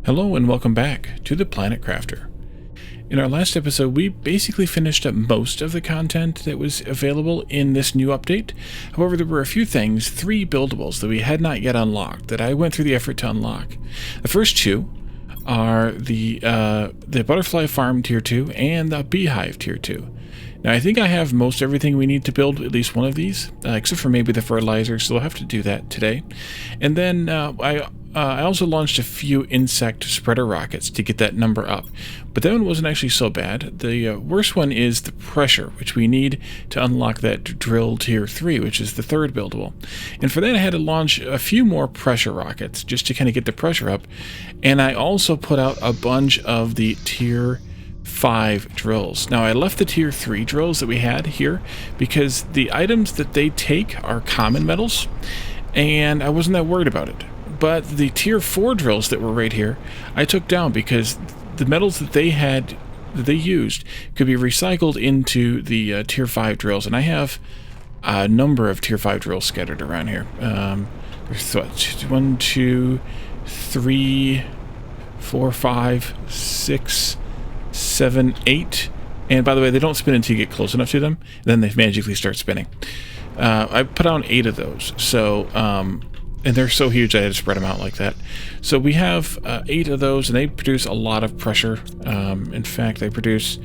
Hello and welcome back to the Planet Crafter. In our last episode, we basically finished up most of the content that was available in this new update. However, there were a few things, 3 buildables that we had not yet unlocked that I went through the effort to unlock. The first 2 are the Butterfly Farm Tier 2 and the Beehive Tier 2. Now, I think I have most everything we need to build at least one of these, except for maybe the fertilizer, so we'll have to do that today. And then I also launched a few insect spreader rockets to get that number up, but that one wasn't actually so bad. The worst one is the pressure, which we need to unlock that drill tier 3, which is the 3rd buildable. And for that I had to launch a few more pressure rockets just to kind of get the pressure up. And I also put out a bunch of the tier 5 drills. Now I left the tier 3 drills that we had here because the items that they take are common metals, and I wasn't that worried about it. But the tier 4 drills that were right here, I took down because the metals that they used could be recycled into the tier 5 drills, and I have a number of tier 5 drills scattered around here. There's 1, 2, 3, 4, 5, 6, 7, 8. And by the way, they don't spin until you get close enough to them, then they magically start spinning. I put on 8 of those, so and they're so huge I had to spread them out like that. So we have 8 of those, and they produce a lot of pressure. In fact, they produce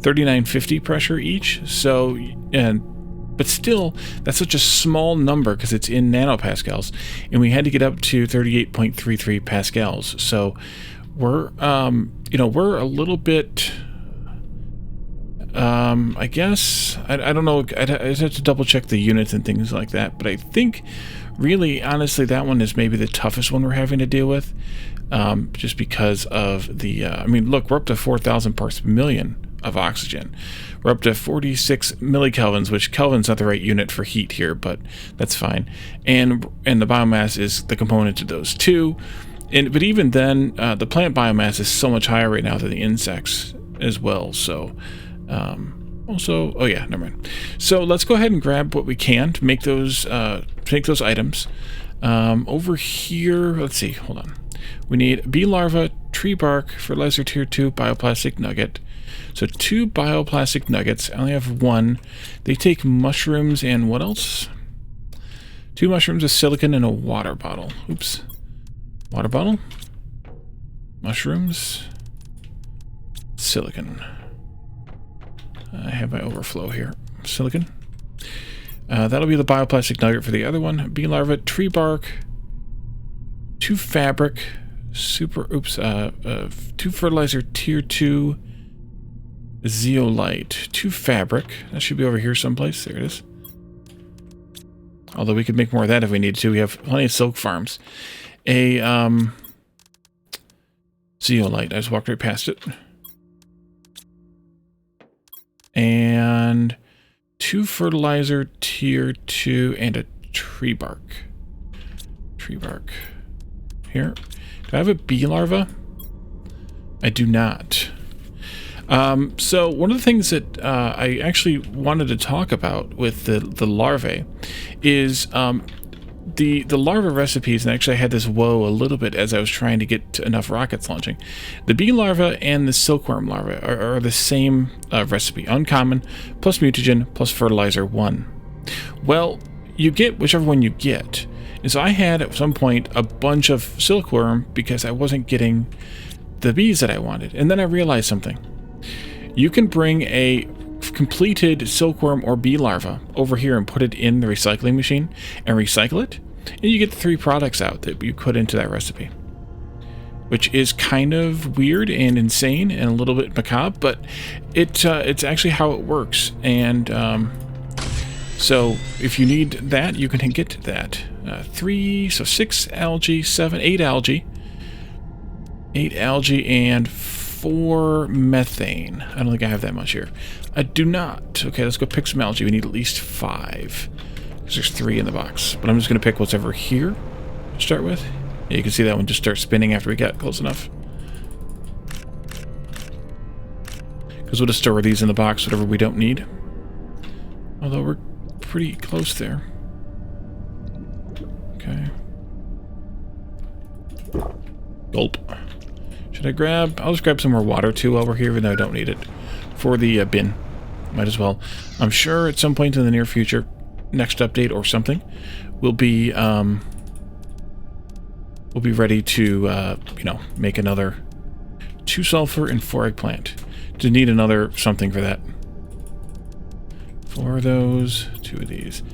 3950 pressure each. So, but still, that's such a small number because it's in nanopascals, and we had to get up to 38.33 pascals. So we're, we're a little bit. I guess I don't know. I'd have to double check the units and things like that, but I think. Really, honestly, that one is maybe the toughest one we're having to deal with, just because of the, I mean, look, we're up to 4,000 parts per million of oxygen. We're up to 46 millikelvins, which Kelvin's not the right unit for heat here, but that's fine. And the biomass is the component to those too. But even then, the plant biomass is so much higher right now than the insects as well, so... Also, oh yeah, never mind. So let's go ahead and grab what we can to make those items. Over here, let's see, hold on. We need bee larva, tree bark, fertilizer tier 2, bioplastic nugget. So 2 bioplastic nuggets. I only have 1. They take mushrooms and what else? 2 mushrooms, a silicon, and a water bottle. Oops. Water bottle. Mushrooms. Silicon. I have my overflow here. Silicon. That'll be the bioplastic nugget for the other one. Bee larva, tree bark, 2 fabric, 2 fertilizer tier 2, zeolite, 2 fabric. That should be over here someplace. There it is. Although we could make more of that if we needed to. We have plenty of silk farms. A zeolite. I just walked right past it. And 2 fertilizer tier 2 and a tree bark. Tree bark. Here. Do I have a bee larva? I do not. So one of the things that I actually wanted to talk about with the larvae is the larva recipes, and actually I had this woe a little bit as I was trying to get enough rockets launching. The bee larva and the silkworm larva are the same recipe. Uncommon, plus mutagen, plus fertilizer 1. Well, you get whichever one you get. And so I had at some point a bunch of silkworm because I wasn't getting the bees that I wanted. And then I realized something. You can bring a completed silkworm or bee larva over here and put it in the recycling machine and recycle it, and you get the 3 products out that you put into that recipe, which is kind of weird and insane and a little bit macabre, but it's actually how it works. And so if you need that, you can get that. 6 algae, 8 algae, 8 algae, and 4 methane. I don't think I have that much here. I do not. Okay, let's go pick some algae. We need at least 5. Because there's 3 in the box. But I'm just going to pick what's over here to start with. Yeah, you can see that one just start spinning after we got close enough. Because we'll just store these in the box, whatever we don't need. Although we're pretty close there. Okay. Gulp. Should I grab... I'll just grab some more water too while we're here, even though I don't need it. For the bin. Might as well. I'm sure at some point in the near future, next update or something, we'll be ready to, you know, make another 2 sulfur and 4 eggplant. To need another something for that. 4 of those, 2 of these.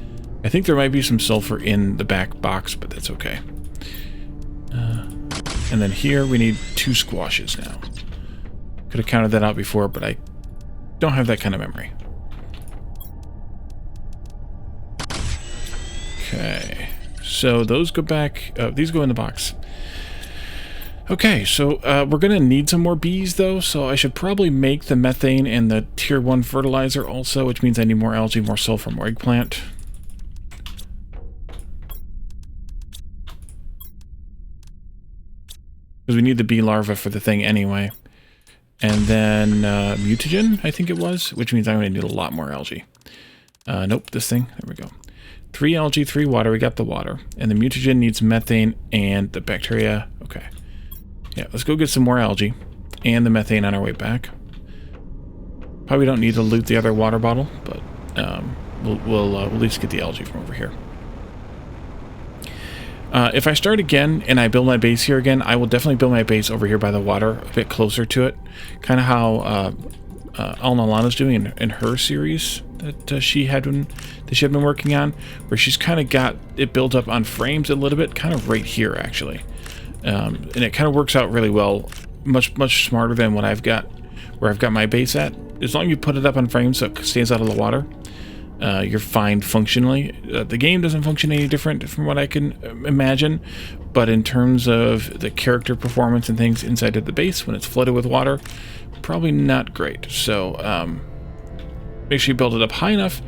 I think there might be some sulfur in the back box, but that's okay. And then here we need 2 squashes now. Could have counted that out before, but I don't have that kind of memory. Okay, so those go back, these go in the box. Okay, so we're going to need some more bees though, so I should probably make the methane and the tier 1 fertilizer also, which means I need more algae, more sulfur, more eggplant. Because we need the bee larva for the thing anyway. And then mutagen, I think it was, which means I'm going to need a lot more algae. Nope, this thing. There we go. 3 algae, 3 water. We got the water. And the mutagen needs methane and the bacteria. Okay. Yeah, let's go get some more algae and the methane on our way back. Probably don't need to loot the other water bottle, but we'll at least get the algae from over here. If I start again and I build my base here again, I will definitely build my base over here by the water, a bit closer to it. Kind of how Alnalana's doing in her series that she had been working on, where she's kind of got it built up on frames a little bit, kind of right here actually. And it kind of works out really well, much smarter than what I've got, where I've got my base at. As long as you put it up on frames so it stays out of the water, you're fine functionally. The game doesn't function any different from what I can imagine, but in terms of the character performance and things inside of the base when it's flooded with water, probably not great. So make sure you build it up high enough.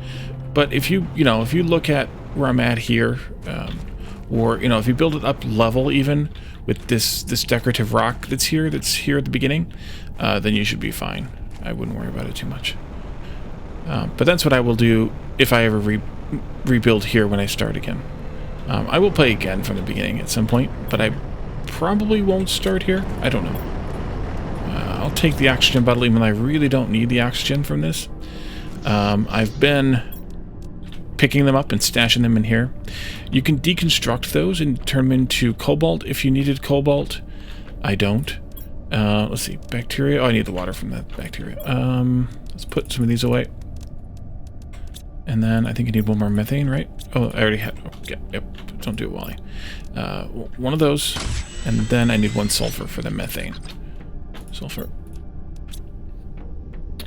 But if you look at where I'm at here, or if you build it up level even with this decorative rock that's here at the beginning, then you should be fine. I wouldn't worry about it too much. But that's what I will do if I ever rebuild here when I start again. I will play again from the beginning at some point, but I probably won't start here. I don't know. I'll take the oxygen bottle even though I really don't need the oxygen from this. I've been picking them up and stashing them in here. You can deconstruct those and turn them into cobalt if you needed cobalt. I don't. Let's see, bacteria. Oh, I need the water from that bacteria. Let's put some of these away. And then I think I need one more methane, right? Oh, I already had. Okay, yep. Don't do it, Wally. One of those, and then I need 1 sulfur for the methane. Sulfur.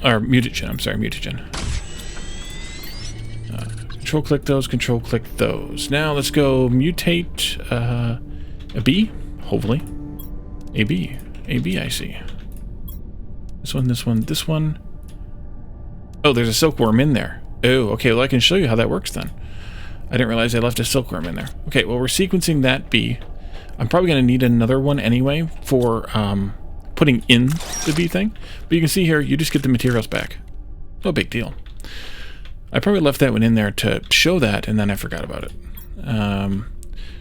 Or mutagen. I'm sorry, mutagen. Control click those. Control click those. Now let's go mutate a bee. Hopefully, a bee. A bee. I see. This one. This one. This one. Oh, there's a silkworm in there. Oh, okay, well I can show you how that works then. I didn't realize I left a silkworm in there. Okay, well we're sequencing that bee. I'm probably going to need another one anyway for putting in the bee thing. But you can see here, you just get the materials back. No big deal. I probably left that one in there to show that, and then I forgot about it.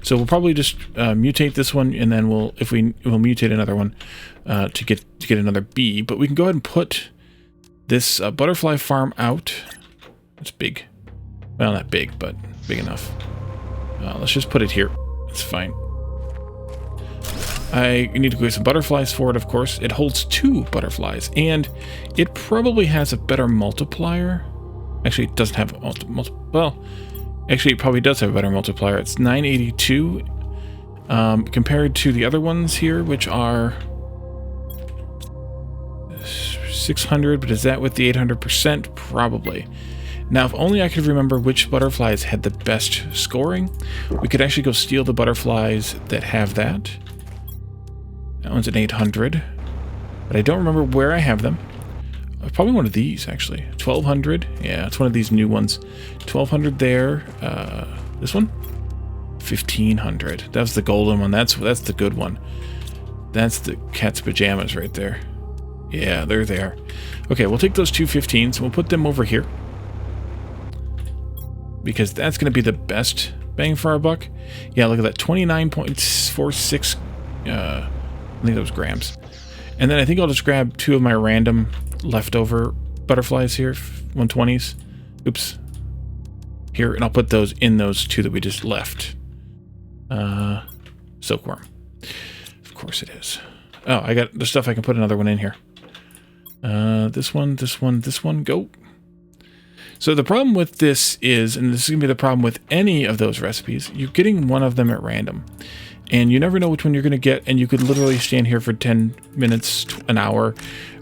So we'll probably just mutate this one, and then we'll mutate another one to get another bee. But we can go ahead and put this butterfly farm out. It's big. Well, not big, but big enough. Let's just put it here. It's fine. I need to get some butterflies for it, of course. It holds 2 butterflies, and it probably has a better multiplier. Actually, it doesn't have a well, actually, it probably does have a better multiplier. It's 982 compared to the other ones here, which are 600, but is that with the 800%? Probably. Now, if only I could remember which butterflies had the best scoring, we could actually go steal the butterflies that have that. That one's an 800, but I don't remember where I have them. Probably one of these, actually. 1200. Yeah, it's one of these new ones. 1200 there. This one? 1500. That was the golden one. That's the good one. That's the cat's pajamas right there. Yeah, they're there. Okay, we'll take those 2 15s and we'll put them over here, because that's going to be the best bang for our buck. Yeah, look at that. 29.46. I think that was grams. And then I think I'll just grab 2 of my random leftover butterflies here, 120s. Oops. Here, and I'll put those in those 2 that we just left. Silkworm. Of course it is. Oh, I got the stuff I can put another one in here. This one, go. So the problem with this is, and this is going to be the problem with any of those recipes, you're getting one of them at random. And you never know which one you're going to get, and you could literally stand here for 10 minutes, an hour,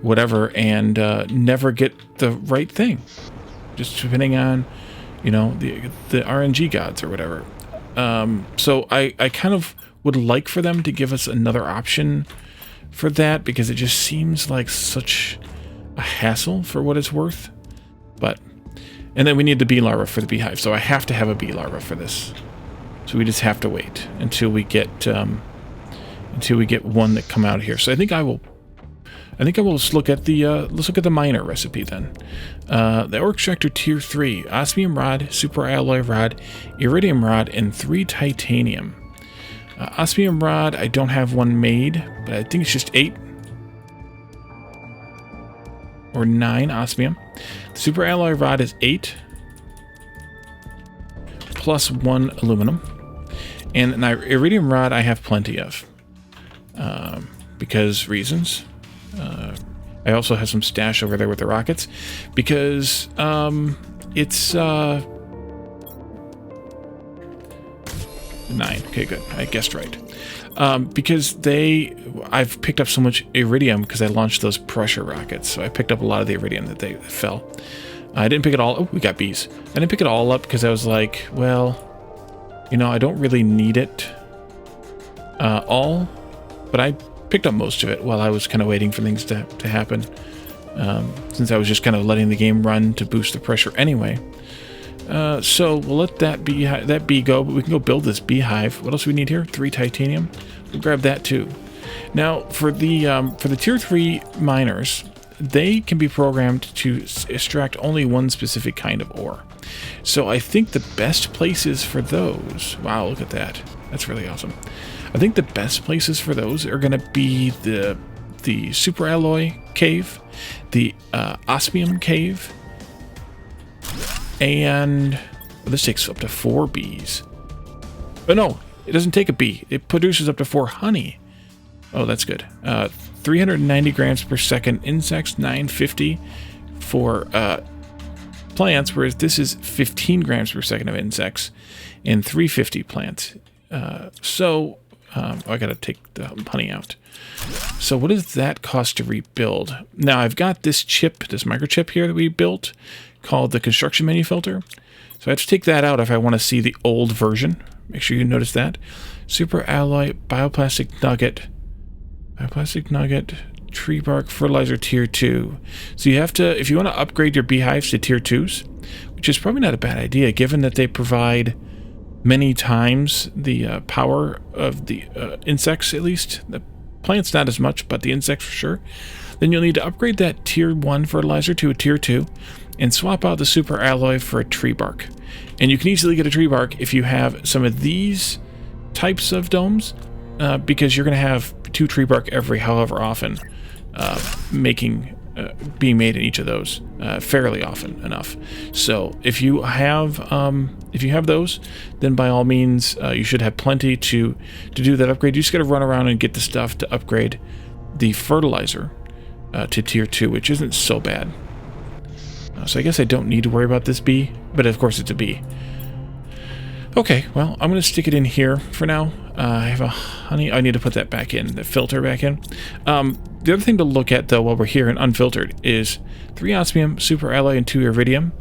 whatever, and never get the right thing. Just depending on, you know, the RNG gods or whatever. So I kind of would like for them to give us another option for that, because it just seems like such a hassle for what it's worth. But, and then we need the bee larva for the beehive, so I have to have a bee larva for this. So we just have to wait until we get one that come out here. So I think I will just look at the let's look at the miner recipe then. The ore extractor tier 3, osmium rod, super alloy rod, iridium rod, and 3 titanium. Osmium rod, I don't have one made, but I think it's just 8 or 9 osmium. The super alloy rod is 8 plus 1 aluminum, and an iridium rod I have plenty of because reasons. I also have some stash over there with the rockets because it's 9. Okay, good. I guessed right. Because I've picked up so much iridium because I launched those pressure rockets. So I picked up a lot of the iridium that they fell. I didn't pick it all. Oh, we got bees. I didn't pick it all up because I was like, well, you know, I don't really need it all. But I picked up most of it while I was kind of waiting for things to happen. Since I was just kind of letting the game run to boost the pressure anyway. So we'll let that bee go, but we can go build this beehive. What else do we need here? 3 titanium. We'll grab that too. Now for the tier 3 miners, they can be programmed to extract only one specific kind of ore. So I think the best places for those, wow, look at that. That's really awesome. I think the best places for those are going to be the super alloy cave, the osmium cave, and well, this takes up to 4 bees. But no, it doesn't take a bee. It produces up to 4 honey. Oh, that's good. 390 grams per second insects, 950 for plants, whereas this is 15 grams per second of insects and 350 plants. I gotta take the honey out. So what does that cost to rebuild? Now I've got this chip, this microchip here that we built called the construction menu filter. So I have to take that out if I want to see the old version. Make sure you notice that. Super alloy, bioplastic nugget, tree bark, fertilizer tier 2. So you have to, if you want to upgrade your beehives to tier 2s, which is probably not a bad idea given that they provide many times the power of the insects, at least. The plants not as much, but the insects for sure. Then you'll need to upgrade that tier 1 fertilizer to a tier 2 and swap out the super alloy for a tree bark. And you can easily get a tree bark if you have some of these types of domes, because you're going to have 2 tree bark every however often, being made in each of those fairly often enough. So if you have those, then by all means you should have plenty to do that upgrade. You just got to run around and get the stuff to upgrade the fertilizer to tier 2, which isn't so bad. So I guess I don't need to worry about this bee, but of course it's a bee. Okay, well, I'm going to stick it in here for now. I have a honey. I need to put that back in, the filter back in. The other thing to look at, though, while we're here and unfiltered, is 3 osmium, super alloy, and 2 iridium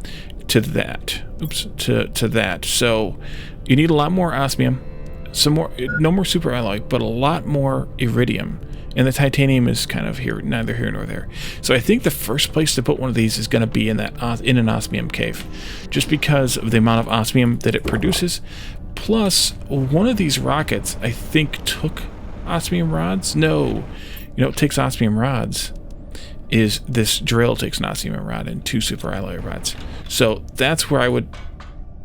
to that. Oops, to that. So you need a lot more osmium, some more, no more super alloy, but a lot more iridium. And the titanium is kind of here, neither here nor there. So I think the first place to put one of these is going to be in an osmium cave, just because of the amount of osmium that it produces. Plus, one of these rockets, I think, took osmium rods. No, it takes osmium rods. Is this drill takes an osmium rod and 2 super alloy rods. So that's where I would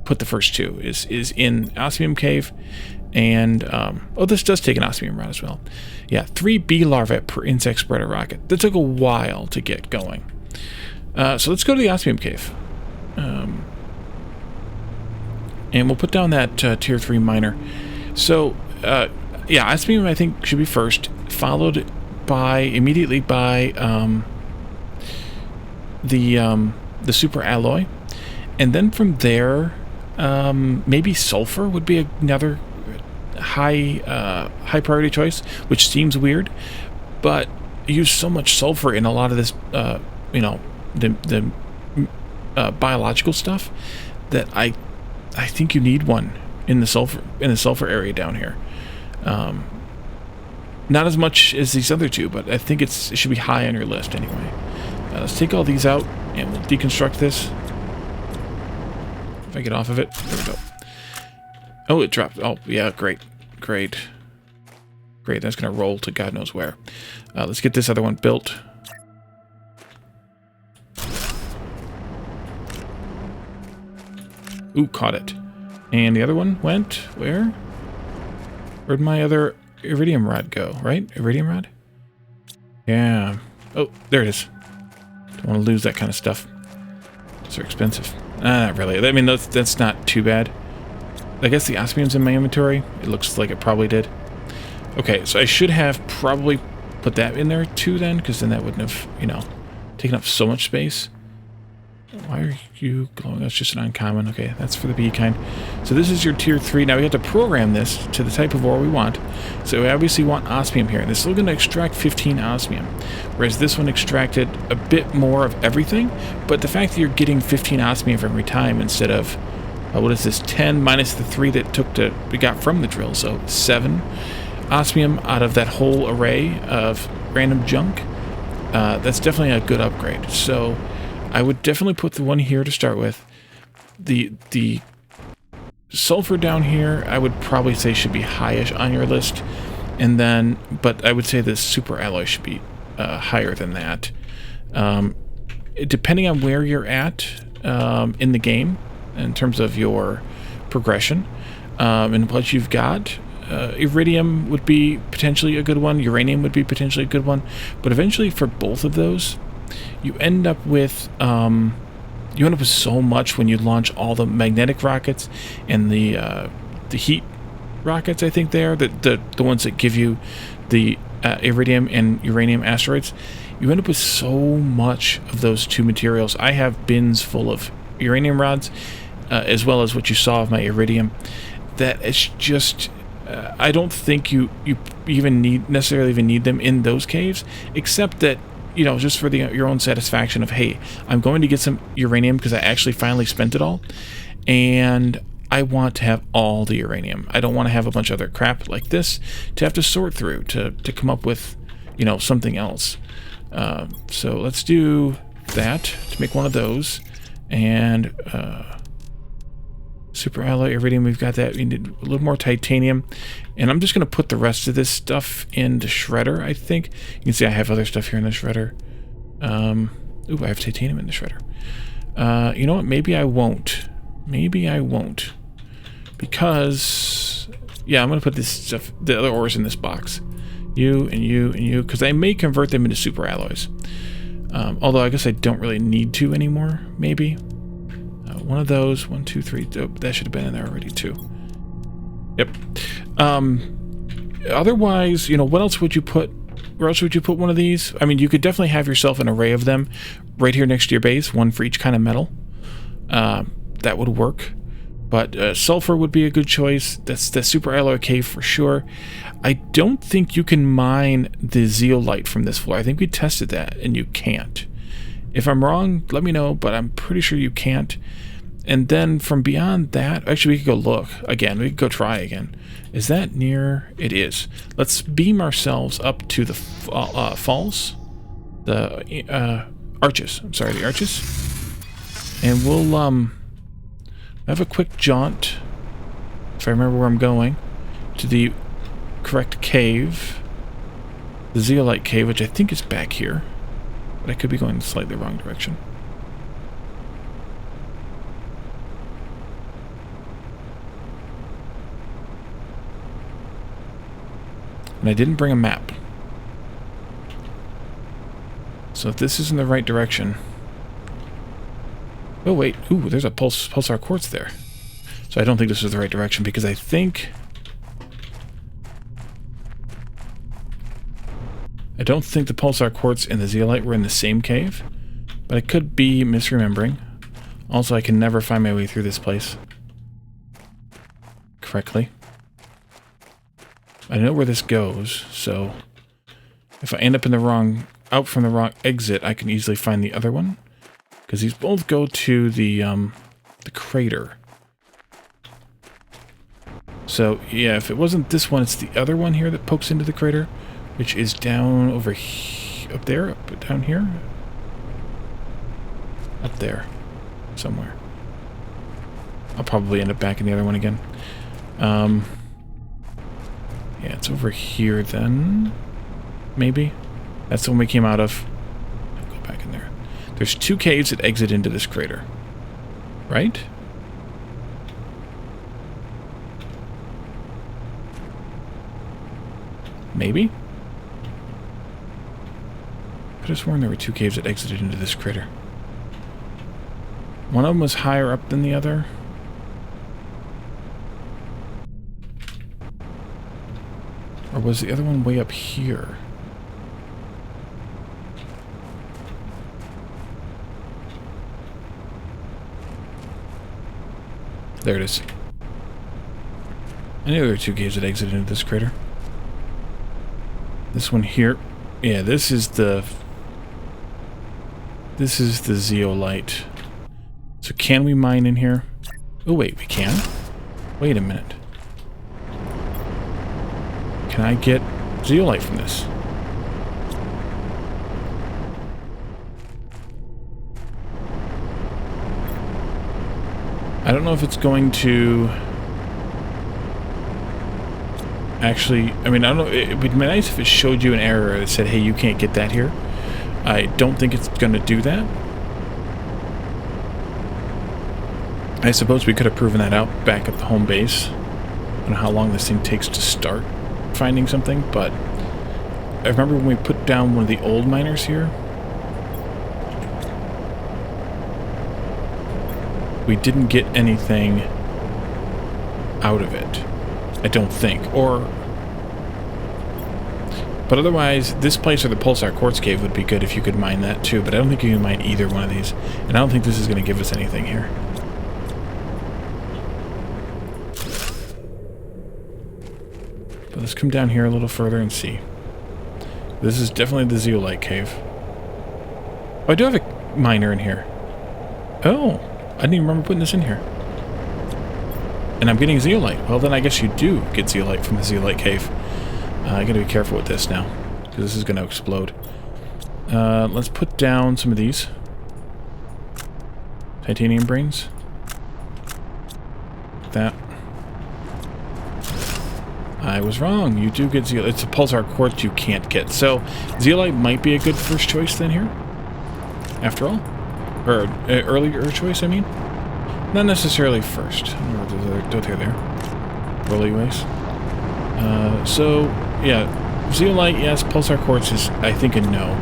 put the first 2. Is in osmium cave, And, oh, this does take an osmium rod as well. Yeah, 3 bee larvae per insect spreader rocket. That took a while to get going. So let's go to the osmium cave. And we'll put down that tier 3 miner. So, yeah, osmium I think should be first, followed by, immediately by the super alloy. And then from there, maybe sulfur would be another high priority choice, which seems weird, but you use so much sulfur in a lot of this, you know, the biological stuff that I think you need one in the sulfur area down here. Not as much as these other two, but I think it should be high on your list anyway. Let's take all these out and we'll deconstruct this. If I get off of it, there we go. Oh, it dropped. Oh, yeah, great. Great. Great, that's going to roll to God knows where. Let's get this other one built. Ooh, caught it. And the other one went where? Where'd my other iridium rod go, right? Iridium rod? Yeah. Oh, there it is. Don't want to lose that kind of stuff. Those are expensive. Not really. I mean, that's not too bad. I guess the osmium's in my inventory. It looks like it probably did. Okay, so I should have probably put that in there too then, because then that wouldn't have, you know, taken up so much space. Why are you glowing? That's just an uncommon. Okay, that's for the bee kind. So this is your tier 3. Now we have to program this to the type of ore we want. So we obviously want osmium here. And this is still going to extract 15 osmium. Whereas this one extracted a bit more of everything. But the fact that you're getting 15 osmium every time instead of, what is this, 10 minus the 3 that we got from the drill. So 7 osmium out of that whole array of random junk. That's definitely a good upgrade. So I would definitely put the one here to start with. The sulfur down here, I would probably say should be highish on your list. And then, but I would say the super alloy should be higher than that. Depending on where you're at in the game, in terms of your progression, and what you've got, iridium would be potentially a good one. Uranium would be potentially a good one. But eventually, for both of those, you end up with so much when you launch all the magnetic rockets and the heat rockets. I think they are the ones that give you the iridium and uranium asteroids. You end up with so much of those two materials. I have bins full of uranium rods, as well as what you saw of my iridium. That it's just I don't think you even necessarily need them in those caves, except that, you know, just for your own satisfaction of, hey, I'm going to get some uranium because I actually finally spent it all, and I want to have all the uranium. I don't want to have a bunch of other crap like this to have to sort through to come up with, you know, something else. So let's do that to make one of those, and super alloy iridium, we've got that. We need a little more titanium, and I'm just going to put the rest of this stuff in the shredder. I think you can see I have other stuff here in the shredder. Ooh, I have titanium in the shredder. You know what? Maybe I won't. Maybe I won't, because yeah, I'm going to put this stuff, the other ores, in this box. You and you and you, because I may convert them into super alloys. Although I guess I don't really need to anymore. Maybe. One of those, 1, 2, 3. Oh, that should have been in there already too. Yep. Otherwise, you know, what else would you put? Where else would you put one of these? I mean, you could definitely have yourself an array of them right here next to your base, one for each kind of metal. That would work. But sulfur would be a good choice. That's the super alloy cave for sure. I don't think you can mine the zeolite from this floor. I think we tested that, and you can't. If I'm wrong, let me know, but I'm pretty sure you can't. And then from beyond that, actually we could go look again. We could go try again. Is that near? It is. Let's beam ourselves up to the falls. The arches. I'm sorry, the arches. And we'll have a quick jaunt, if I remember where I'm going, to the correct cave. The zeolite cave, which I think is back here. But I could be going slightly the wrong direction. And I didn't bring a map. So if this is in the right direction... Oh, wait. Ooh, there's a pulsar quartz there. So I don't think this is the right direction, because I think... I don't think the pulsar quartz and the zeolite were in the same cave. But I could be misremembering. Also, I can never find my way through this place correctly. I know where this goes, so if I end up in the wrong... out from the wrong exit, I can easily find the other one. Because these both go to the crater. So, yeah, if it wasn't this one, it's the other one here that pokes into the crater, which is down over up there, down here? Up there. Somewhere. I'll probably end up back in the other one again. Yeah, it's over here then. Maybe. That's the one we came out of. I'll go back in there. There's 2 caves that exit into this crater. Right? Maybe? I could have sworn there were 2 caves that exited into this crater. One of them was higher up than the other. Or was the other one way up here? There it is. I knew there were 2 caves that exited into this crater. This one here. Yeah, this is the zeolite. So can we mine in here? Oh wait, we can? Wait a minute. Can I get zeolite from this? I don't know if it's going to... Actually, I mean, I don't know. It would be nice if it showed you an error that said, hey, you can't get that here. I don't think it's going to do that. I suppose we could have proven that out back at the home base. I don't know how long this thing takes to start finding something, but I remember when we put down one of the old miners here, we didn't get anything out of it. I don't think. But otherwise, this place or the Pulsar Quartz Cave would be good if you could mine that too, but I don't think you can mine either one of these. And I don't think this is going to give us anything here. But let's come down here a little further and see. This is definitely the zeolite cave. Oh, I do have a miner in here. Oh, I didn't even remember putting this in here. And I'm getting zeolite. Well, then I guess you do get zeolite from the zeolite cave. I gotta be careful with this now, because this is gonna explode. Let's put down some of these. Titanium brains. That. I was wrong. You do get zeolite. It's a pulsar quartz you can't get. So, zeolite might be a good first choice then here. After all. Or earlier choice, I mean. Not necessarily first. I don't know what they're there. Early ways. So, yeah. Zeolite, yes. Pulsar quartz is, I think, a no.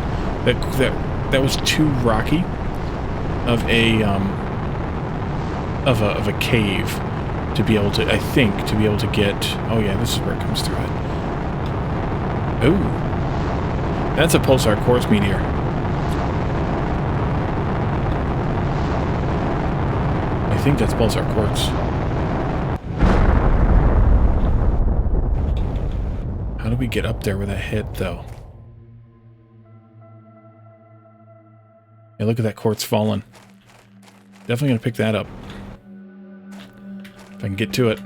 That was too rocky of a cave to be able to, I think, to be able to get... Oh, yeah, this is where it comes through it. Ooh. That's a pulsar quartz meteor. I think that's pulsar quartz. How do we get up there with a hit, though? Hey, look at that quartz falling. Definitely gonna pick that up. If I can get to it.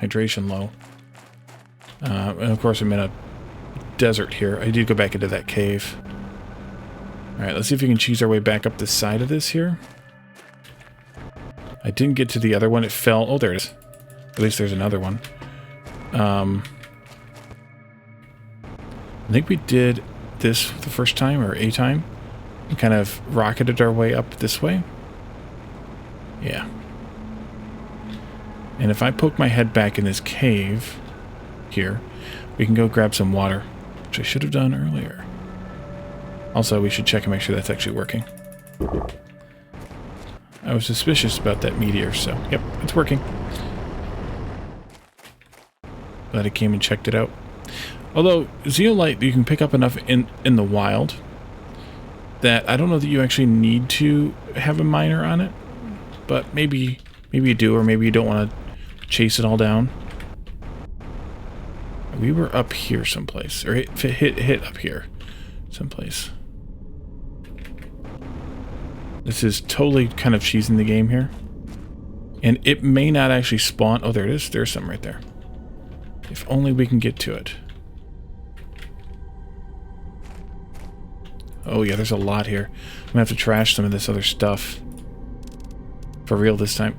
Hydration low. And of course I'm in a desert here. I did go back into that cave. Alright, let's see if we can cheese our way back up the side of this here. I didn't get to the other one. It fell. Oh, there it is. At least there's another one. I think we did this the first time, or a time. And kind of rocketed our way up this way. Yeah. And if I poke my head back in this cave here, we can go grab some water, which I should have done earlier. Also, we should check and make sure that's actually working. I was suspicious about that meteor, so yep, it's working. Glad I came and checked it out. Although, zeolite you can pick up enough in the wild that I don't know that you actually need to have a miner on it. But maybe you do, or maybe you don't want to chase it all down. We were up here someplace, or hit up here someplace. This is totally kind of cheesing the game here. And it may not actually spawn. Oh, there it is. There's some right there. If only we can get to it. Oh yeah, there's a lot here. I'm gonna have to trash some of this other stuff. For real this time.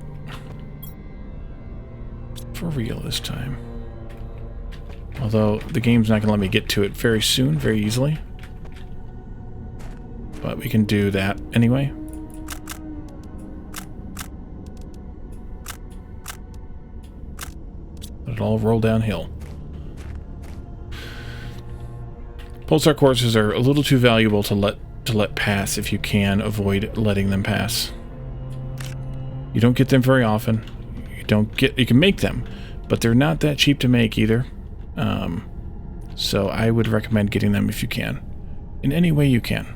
For real this time. Although the game's not gonna let me get to it very soon, very easily. But we can do that anyway. Let it all roll downhill. Pulsar courses are a little too valuable to let pass if you can avoid letting them pass. You don't get them very often. You can make them, but they're not that cheap to make either. So I would recommend getting them if you can. In any way you can.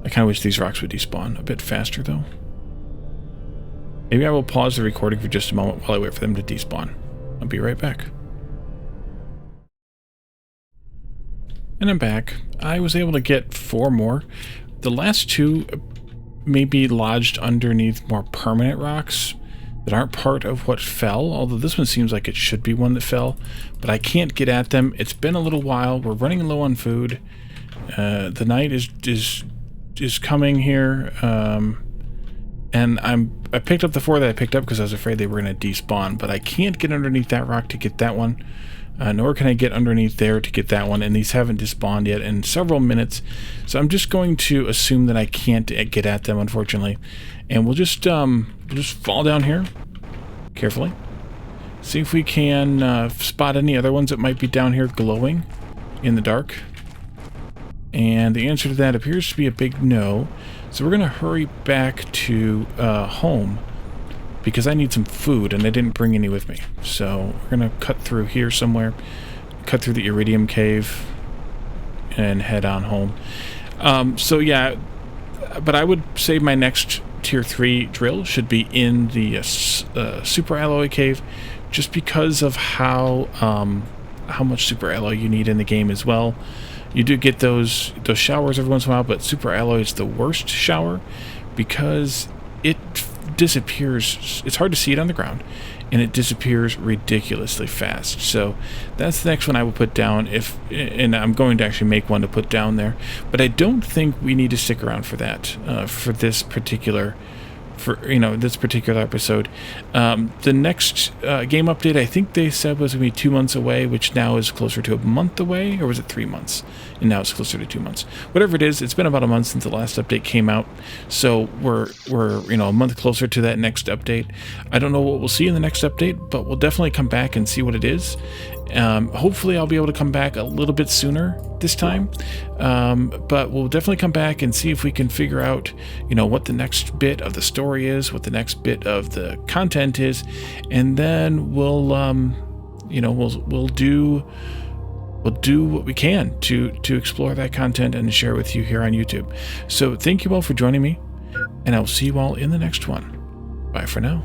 I kind of wish these rocks would despawn a bit faster though. Maybe I will pause the recording for just a moment while I wait for them to despawn. I'll be right back. And I'm back. I was able to get 4 more. The last 2 may be lodged underneath more permanent rocks that aren't part of what fell, although this one seems like it should be one that fell, but I can't get at them. It's been a little while. We're running low on food. The night is coming here, and I picked up the 4 that I picked up because I was afraid they were going to despawn, but I can't get underneath that rock to get that one. Nor can I get underneath there to get that one, and these haven't despawned yet in several minutes, so I'm just going to assume that I can't get at them, unfortunately, and we'll just fall down here carefully, see if we can spot any other ones that might be down here glowing in the dark, and the answer to that appears to be a big no, so we're going to hurry back to home, because I need some food, and I didn't bring any with me. So we're going to cut through here somewhere, cut through the Iridium Cave, and head on home. So yeah, but I would say my next Tier 3 drill should be in the Super Alloy Cave, just because of how much Super Alloy you need in the game as well. You do get those showers every once in a while, but Super Alloy is the worst shower, because it disappears. It's hard to see it on the ground, and it disappears ridiculously fast. So that's the next one I will put down, and I'm going to actually make one to put down there, but I don't think we need to stick around for that for this particular episode. The next game update, I think they said, was going to be 2 months away, which now is closer to a month away, or was it 3 months? And now it's closer to 2 months. Whatever it is, it's been about a month since the last update came out, so we're a month closer to that next update. I don't know what we'll see in the next update, but we'll definitely come back and see what it is. Hopefully I'll be able to come back a little bit sooner this time, but we'll definitely come back and see if we can figure out what the next bit of the story is, what the next bit of the content is, and then we'll do what we can to explore that content and share it with you here on YouTube. So thank you all for joining me, and I'll see you all in the next one. Bye for now.